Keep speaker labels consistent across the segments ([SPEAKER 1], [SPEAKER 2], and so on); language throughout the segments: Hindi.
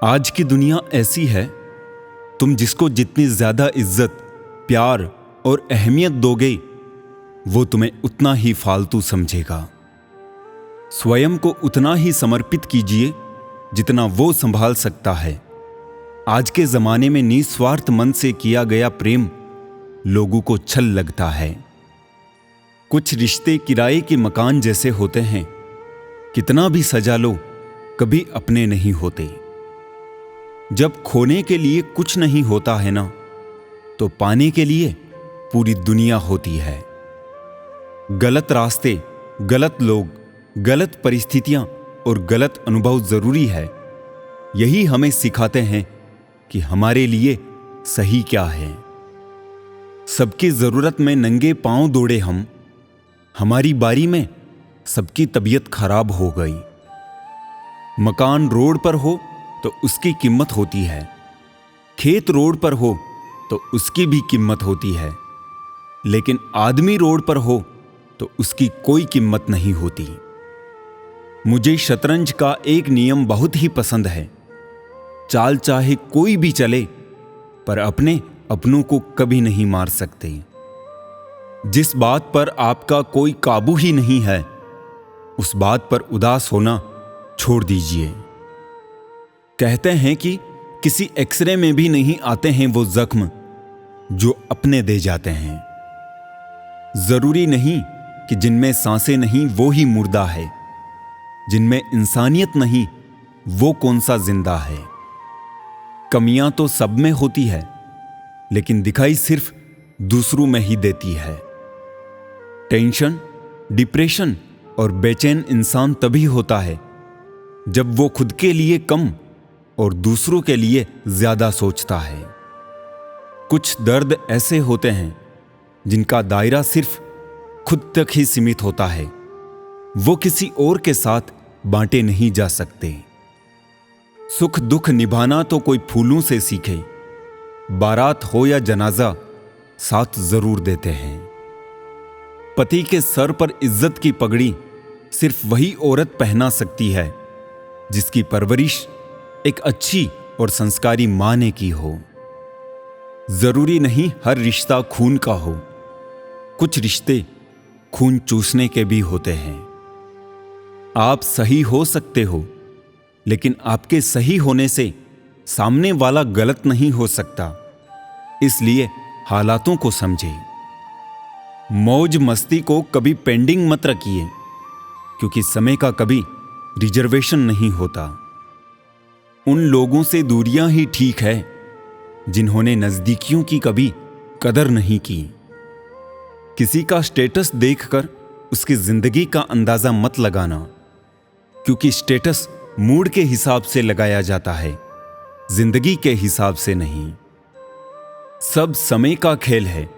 [SPEAKER 1] आज की दुनिया ऐसी है, तुम जिसको जितनी ज्यादा इज्जत, प्यार और अहमियत दोगे, वो तुम्हें उतना ही फालतू समझेगा। स्वयं को उतना ही समर्पित कीजिए जितना वो संभाल सकता है। आज के जमाने में निस्वार्थ मन से किया गया प्रेम लोगों को छल लगता है। कुछ रिश्ते किराए के मकान जैसे होते हैं, कितना भी सजा लो कभी अपने नहीं होते। जब खोने के लिए कुछ नहीं होता है ना, तो पाने के लिए पूरी दुनिया होती है। गलत रास्ते, गलत लोग, गलत परिस्थितियां और गलत अनुभव जरूरी है। यही हमें सिखाते हैं कि हमारे लिए सही क्या है। सबकी जरूरत में नंगे पांव दौड़े हम, हमारी बारी में सबकी तबीयत खराब हो गई। मकान रोड पर हो तो उसकी कीमत होती है, खेत रोड पर हो तो उसकी भी कीमत होती है, लेकिन आदमी रोड पर हो तो उसकी कोई कीमत नहीं होती। मुझे शतरंज का एक नियम बहुत ही पसंद है। चाल चाहे कोई भी चले, पर अपनों को कभी नहीं मार सकते। जिस बात पर आपका कोई काबू ही नहीं है, उस बात पर उदास होना छोड़ दीजिए। कहते हैं कि किसी एक्सरे में भी नहीं आते हैं वो जख्म जो अपने दे जाते हैं। जरूरी नहीं कि जिनमें सांसें नहीं वो ही मुर्दा है, जिनमें इंसानियत नहीं वो कौन सा जिंदा है। कमियां तो सब में होती है, लेकिन दिखाई सिर्फ दूसरों में ही देती है। टेंशन, डिप्रेशन और बेचैन इंसान तभी होता है जब वो खुद के लिए कम और दूसरों के लिए ज्यादा सोचता है। कुछ दर्द ऐसे होते हैं जिनका दायरा सिर्फ खुद तक ही सीमित होता है, वो किसी और के साथ बांटे नहीं जा सकते। सुख दुख निभाना तो कोई फूलों से सीखे, बारात हो या जनाजा साथ जरूर देते हैं। पति के सर पर इज्जत की पगड़ी सिर्फ वही औरत पहना सकती है जिसकी परवरिश एक अच्छी और संस्कारी मां ने की हो। जरूरी नहीं हर रिश्ता खून का हो, कुछ रिश्ते खून चूसने के भी होते हैं। आप सही हो सकते हो, लेकिन आपके सही होने से सामने वाला गलत नहीं हो सकता। इसलिए हालातों को समझे। मौज मस्ती को कभी पेंडिंग मत रखिए, क्योंकि समय का कभी रिजर्वेशन नहीं होता। उन लोगों से दूरियां ही ठीक है जिन्होंने नजदीकियों की कभी कदर नहीं की। किसी का स्टेटस देखकर उसकी जिंदगी का अंदाजा मत लगाना, क्योंकि स्टेटस मूड के हिसाब से लगाया जाता है, जिंदगी के हिसाब से नहीं। सब समय का खेल है।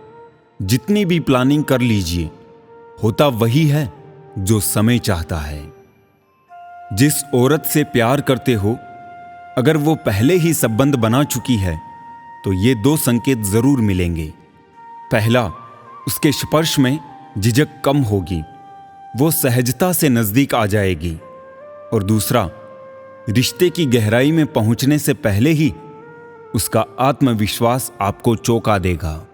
[SPEAKER 1] जितनी भी प्लानिंग कर लीजिए, होता वही है जो समय चाहता है। जिस औरत से प्यार करते हो, अगर वो पहले ही संबंध बना चुकी है, तो ये दो संकेत जरूर मिलेंगे। पहला, उसके स्पर्श में झिझक कम होगी, वो सहजता से नजदीक आ जाएगी। और दूसरा, रिश्ते की गहराई में पहुंचने से पहले ही उसका आत्मविश्वास आपको चौंका देगा।